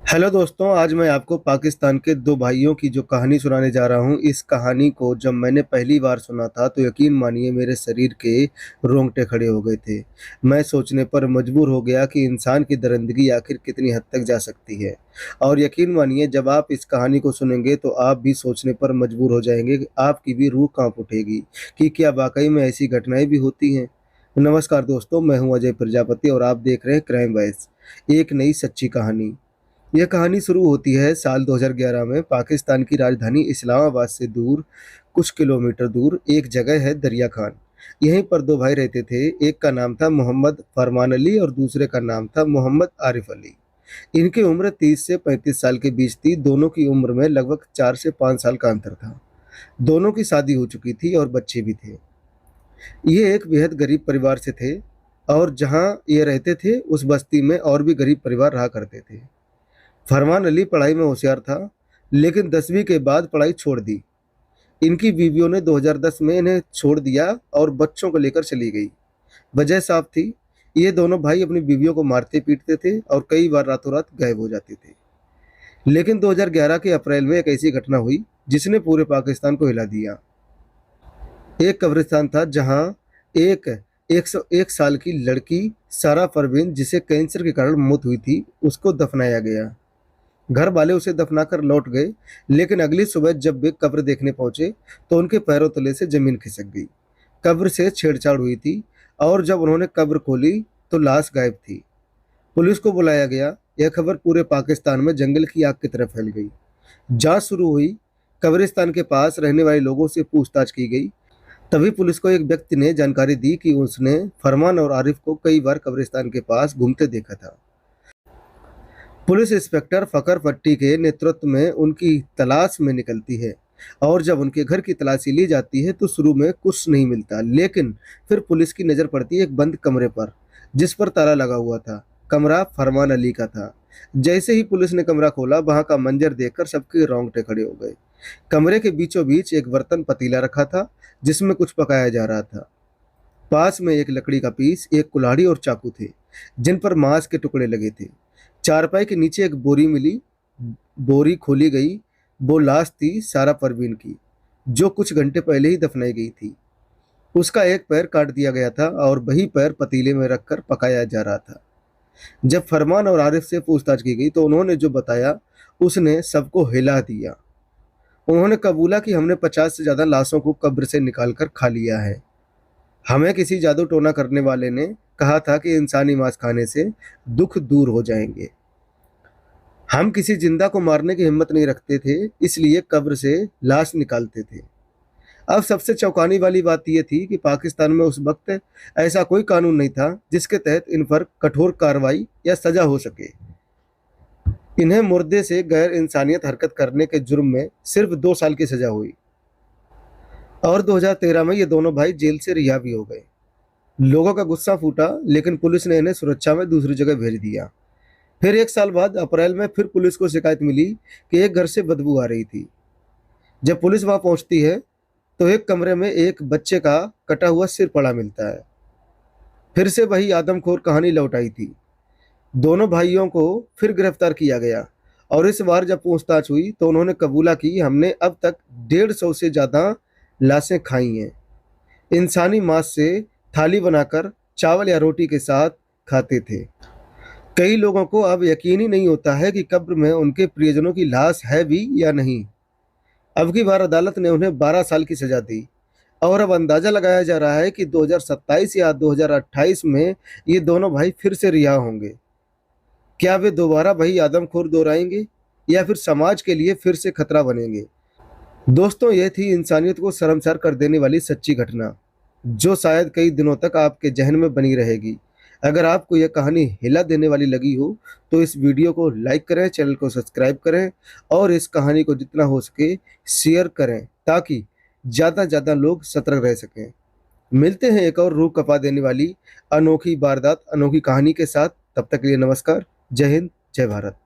Hello दोस्तों, आज मैं आपको पाकिस्तान के दो भाइयों की जो कहानी सुनाने जा रहा हूँ। इस कहानी को जब मैंने पहली बार सुना था तो यकीन मानिए मेरे शरीर के रोंगटे खड़े हो गए थे। मैं सोचने पर मजबूर हो गया कि इंसान की दरिंदगी आखिर कितनी हद तक जा सकती है। और यकीन मानिए जब आप इस कहानी को सुनेंगे तो आप भी सोचने पर मजबूर हो जाएंगे, कि आपकी भी रूह कांप उठेगी कि क्या वाकई में ऐसी घटनाएं भी होती हैं। नमस्कार दोस्तों, मैं हूं अजय प्रजापति और आप देख रहे हैं क्राइम वाइस, एक नई सच्ची कहानी। यह कहानी शुरू होती है साल 2011 में। पाकिस्तान की राजधानी इस्लामाबाद से दूर, कुछ किलोमीटर दूर एक जगह है दरिया खान। यहीं पर दो भाई रहते थे। एक का नाम था मोहम्मद फरमान अली और दूसरे का नाम था मोहम्मद आरिफ अली। इनकी उम्र 30 से 35 साल के बीच थी। दोनों की उम्र में लगभग 4 से 5 साल का अंतर था। दोनों की शादी हो चुकी थी और बच्चे भी थे। ये एक बेहद गरीब परिवार से थे और जहाँ ये रहते थे उस बस्ती में और भी गरीब परिवार रहा करते थे। फरमान अली पढ़ाई में होशियार था, लेकिन 10वीं के बाद पढ़ाई छोड़ दी। इनकी बीवियों ने 2010 में इन्हें छोड़ दिया और बच्चों को लेकर चली गई। वजह साफ थी, ये दोनों भाई अपनी बीवियों को मारते पीटते थे और कई बार रातों रात गायब हो जाते थे। लेकिन 2011 के अप्रैल में एक ऐसी घटना हुई जिसने पूरे पाकिस्तान को हिला दिया। एक कब्रिस्तान था जहां एक 101 साल की लड़की सारा परवीन, जिसे कैंसर के कारण मौत हुई थी, उसको दफनाया गया। घर वाले उसे दफनाकर लौट गए, लेकिन अगली सुबह जब वे कब्र देखने पहुंचे तो उनके पैरों तले से जमीन खिसक गई। कब्र से छेड़छाड़ हुई थी और जब उन्होंने कब्र खोली तो लाश गायब थी। पुलिस को बुलाया गया। यह खबर पूरे पाकिस्तान में जंगल की आग की तरह फैल गई। जांच शुरू हुई। कब्रिस्तान के पास रहने वाले लोगों से पूछताछ की गई। तभी पुलिस को एक व्यक्ति ने जानकारी दी कि उसने फरमान और आरिफ को कई बार कब्रिस्तान के पास घूमते देखा था। पुलिस इंस्पेक्टर फकर पट्टी के नेतृत्व में उनकी तलाश में निकलती है और जब उनके घर की तलाशी ली जाती है तो शुरू में कुछ नहीं मिलता, लेकिन फिर पुलिस की नज़र पड़ती है एक बंद कमरे पर जिस पर ताला लगा हुआ था। कमरा फरमान अली का था। जैसे ही पुलिस ने कमरा खोला, वहां का मंजर देखकर सबके रोंगटे खड़े हो गए। कमरे के बीचों बीच एक बर्तन पतीला रखा था जिसमें कुछ पकाया जा रहा था। पास में एक लकड़ी का पीस, एक कुल्हाड़ी और चाकू थे जिन पर मांस के टुकड़े लगे थे। चारपाई के नीचे एक बोरी मिली। बोरी खोली गई। वो लाश थी सारा परवीन की, जो कुछ घंटे पहले ही दफनाई गई थी। उसका एक पैर काट दिया गया था और वही पैर पतीले में रखकर पकाया जा रहा था। जब फरमान और आरिफ से पूछताछ की गई तो उन्होंने जो बताया उसने सबको हिला दिया। उन्होंने कबूला कि हमने 50 से ज्यादा लाशों को कब्र से निकालकर खा लिया है। हमें किसी जादू टोना करने वाले ने कहा था कि इंसानी मांस खाने से दुख दूर हो जाएंगे। हम किसी जिंदा को मारने की हिम्मत नहीं रखते थे, इसलिए कब्र से लाश निकालते थे। अब सबसे चौंकाने वाली बात यह थी कि पाकिस्तान में उस वक्त ऐसा कोई कानून नहीं था जिसके तहत इन पर कठोर कार्रवाई या सजा हो सके। इन्हें मुर्दे से गैर इंसानियत हरकत करने के जुर्म में सिर्फ 2 साल की सजा हुई और 2013 में ये दोनों भाई जेल से रिहा भी हो गए। लोगों का गुस्सा फूटा, लेकिन पुलिस ने इन्हें सुरक्षा में दूसरी जगह भेज दिया। फिर 1 साल बाद अप्रैल में फिर पुलिस को शिकायत मिली कि एक घर से बदबू आ रही थी। जब पुलिस वहां पहुंचती है तो एक कमरे में एक बच्चे का कटा हुआ सिर पड़ा मिलता है। फिर से वही आदमखोर कहानी लौट आई थी। दोनों भाइयों को फिर गिरफ्तार किया गया और इस बार जब पूछताछ हुई तो उन्होंने कबूला कि हमने अब तक 150 से ज्यादा लाशें खाई हैं। इंसानी मांस से थाली बनाकर चावल या रोटी के साथ खाते थे। कई लोगों को अब यकीन ही नहीं होता है कि कब्र में उनके प्रियजनों की लाश है भी या नहीं। अब की बार अदालत ने उन्हें 12 साल की सजा दी और अब अंदाजा लगाया जा रहा है कि 2027 या 2028 में ये दोनों भाई फिर से रिहा होंगे। क्या वे दोबारा वही आदमखोर दोहराएंगे या फिर समाज के लिए फिर से खतरा बनेंगे? दोस्तों, यह थी इंसानियत को शर्मसार कर देने वाली सच्ची घटना, जो शायद कई दिनों तक आपके जहन में बनी रहेगी। अगर आपको यह कहानी हिला देने वाली लगी हो तो इस वीडियो को लाइक करें, चैनल को सब्सक्राइब करें और इस कहानी को जितना हो सके शेयर करें ताकि ज़्यादा ज़्यादा लोग सतर्क रह सकें। मिलते हैं एक और रूह कपा देने वाली अनोखी वारदात, अनोखी कहानी के साथ। तब तक के लिए नमस्कार। जय हिंद, जय भारत।